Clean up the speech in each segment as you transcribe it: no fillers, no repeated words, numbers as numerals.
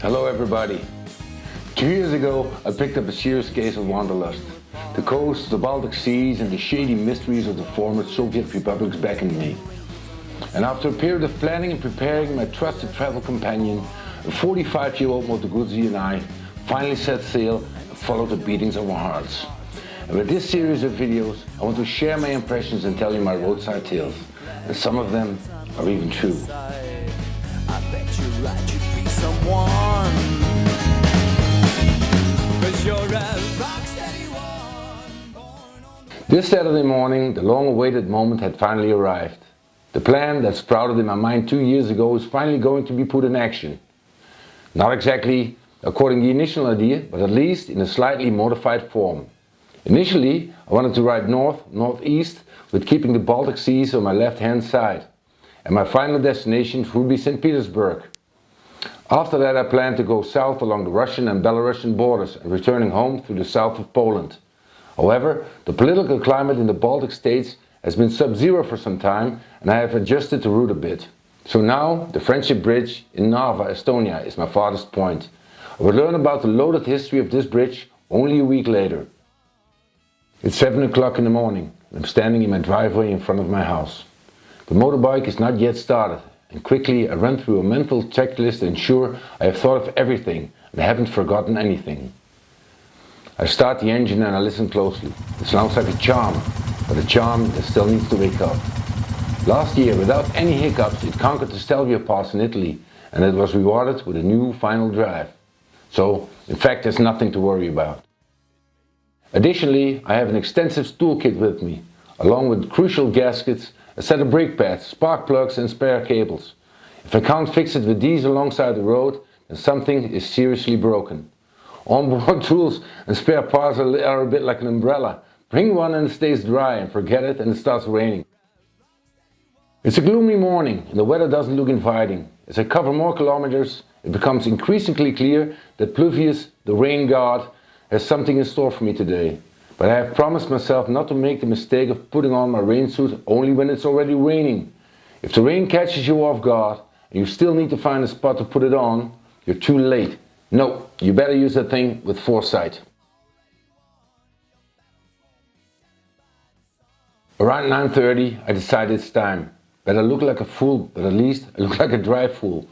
Hello everybody. 2 years ago I picked up a serious case of wanderlust. The coast, the Baltic seas and the shady mysteries of the former Soviet republics beckoned me. And after a period of planning and preparing, my trusted travel companion, a 45-year-old Moto Guzzi and I, finally set sail and followed the beatings of our hearts. And with this series of videos, I want to share my impressions and tell you my roadside tales. And some of them are even true. I bet you're right, you'd be someone. 'Cause you're a rocksteady one. This Saturday morning, the long-awaited moment had finally arrived. The plan that sprouted in my mind 2 years ago is finally going to be put in action. Not exactly according to the initial idea, but at least in a slightly modified form. Initially, I wanted to ride northeast with keeping the Baltic seas on my left-hand side. And my final destination would be St. Petersburg. After that I planned to go south along the Russian and Belarusian borders and returning home through the south of Poland. However, the political climate in the Baltic states has been sub-zero for some time and I have adjusted the route a bit. So now the Friendship Bridge in Narva, Estonia is my farthest point. I will learn about the loaded history of this bridge only a week later. It's 7 o'clock in the morning. I'm standing in my driveway in front of my house. The motorbike is not yet started, and quickly I run through a mental checklist to ensure I have thought of everything and I haven't forgotten anything. I start the engine and I listen closely. It sounds like a charm, but a charm that still needs to wake up. Last year, without any hiccups, it conquered the Stelvio Pass in Italy, and it was rewarded with a new final drive. So, in fact, there's nothing to worry about. Additionally, I have an extensive toolkit with me, along with crucial gaskets, a set of brake pads, spark plugs and spare cables. If I can't fix it with these alongside the road, then something is seriously broken. Onboard tools and spare parts are a bit like an umbrella. Bring one and it stays dry, and forget it and it starts raining. It's a gloomy morning and the weather doesn't look inviting. As I cover more kilometers, it becomes increasingly clear that Pluvius, the rain god, has something in store for me today. But I have promised myself not to make the mistake of putting on my rain suit only when it's already raining. If the rain catches you off guard and you still need to find a spot to put it on, you're too late. No, you better use that thing with foresight. Around 9:30 I decide it's time. Better look like a fool, but at least I look like a dry fool.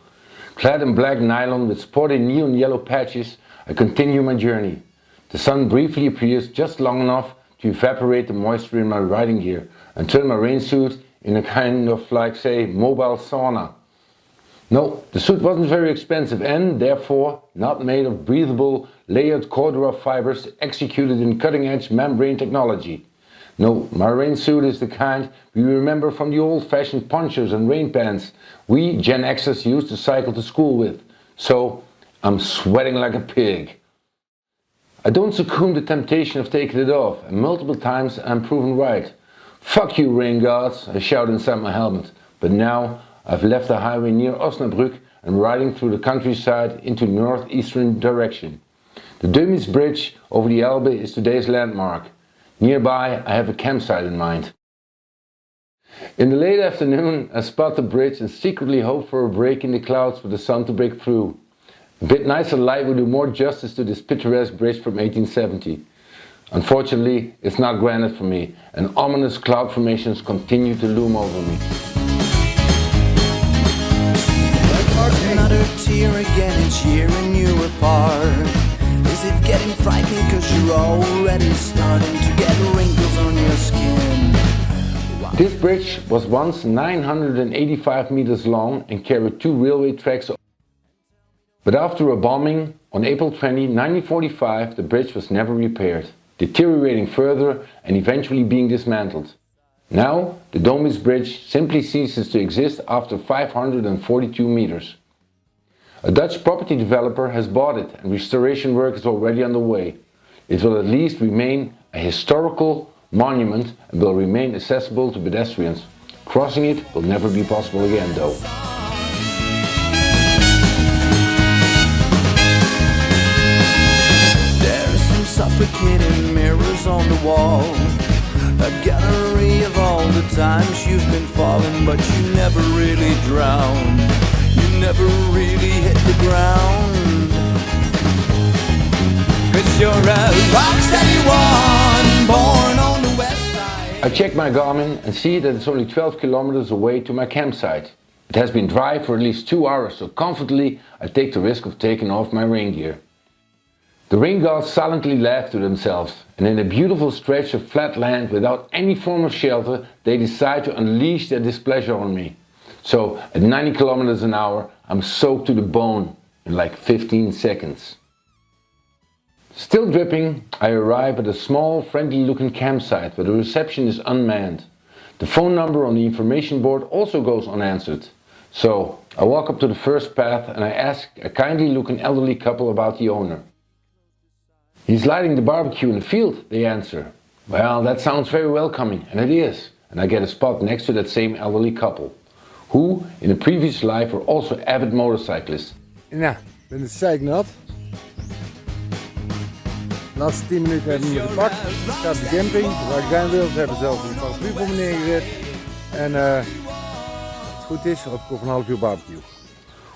Clad in black nylon with sporty neon yellow patches, I continue my journey. The sun briefly appears just long enough to evaporate the moisture in my riding gear and turn my rain suit in a kind of, like, say, mobile sauna. No, the suit wasn't very expensive and, therefore, not made of breathable, layered corduroy fibers executed in cutting-edge membrane technology. No, my rain suit is the kind we remember from the old-fashioned ponchos and rain pants we Gen Xers used to cycle to school with. So, I'm sweating like a pig. I don't succumb to the temptation of taking it off, and multiple times I'm proven right. Fuck you, rain gods, I shout inside my helmet. But now I've left the highway near Osnabrück and riding through the countryside into northeastern direction. The Dömis Bridge over the Elbe is today's landmark. Nearby I have a campsite in mind. In the late afternoon I spot the bridge and secretly hope for a break in the clouds for the sun to break through. A bit nicer light will do more justice to this picturesque bridge from 1870. Unfortunately, it's not granted for me, and ominous cloud formations continue to loom over me. Another tear again, it's tearing you apart. Is it getting frightening cause you're already starting to get wrinkles on your skin? This bridge was once 985 meters long and carried 2 railway tracks. But after a bombing on April 20, 1945, the bridge was never repaired, deteriorating further and eventually being dismantled. Now, the Dömis Bridge simply ceases to exist after 542 meters. A Dutch property developer has bought it and restoration work is already underway. It will at least remain a historical monument and will remain accessible to pedestrians. Crossing it will never be possible again though. Suffocating mirrors on the wall, a gallery of all the times you've been falling, but you never really drowned. You never really hit the ground. 'Cause you're a rocksteady one, born on the west side. I check my Garmin and see that it's only 12 kilometers away to my campsite. It has been dry for at least 2 hours, so confidently I take the risk of taking off my rain gear. The rain gods silently laugh to themselves, and in a beautiful stretch of flat land without any form of shelter, they decide to unleash their displeasure on me. So at 90 kilometers an hour, I'm soaked to the bone in like 15 seconds. Still dripping, I arrive at a small, friendly-looking campsite where the reception is unmanned. The phone number on the information board also goes unanswered. So I walk up to the first path and I ask a kindly-looking elderly couple about the owner. "He's lighting the barbecue in the field," they answer. Well, that sounds very welcoming, and it is. And I get a spot next to that same elderly couple, who in a previous life were also avid motorcyclists. Nou, ik ben het zeiknat. De laatste 10 minuten hebben we hem gepakt. Ik sta op de camping, waar ik zijn wil. Ze hebben zelf een paraplu voor me neergezet. En als het goed is, heb ik over een half uur barbecue.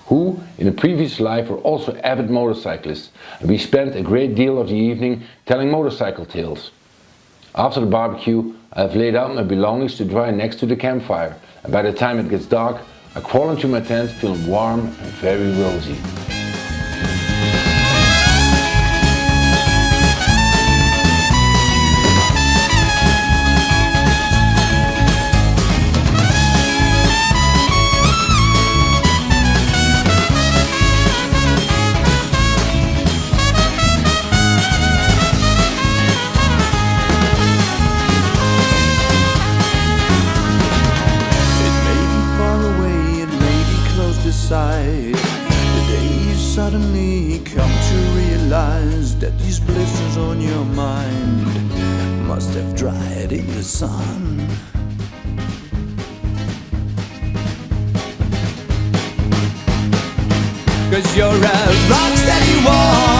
Who in a previous life were also avid motorcyclists, and we spent a great deal of the evening telling motorcycle tales. After the barbecue, I have laid out my belongings to dry next to the campfire, and by the time it gets dark, I crawl into my tent feeling warm and very rosy. The day you suddenly come to realize that these blisters on your mind must have dried in the sun. Cause you're a rocksteady one.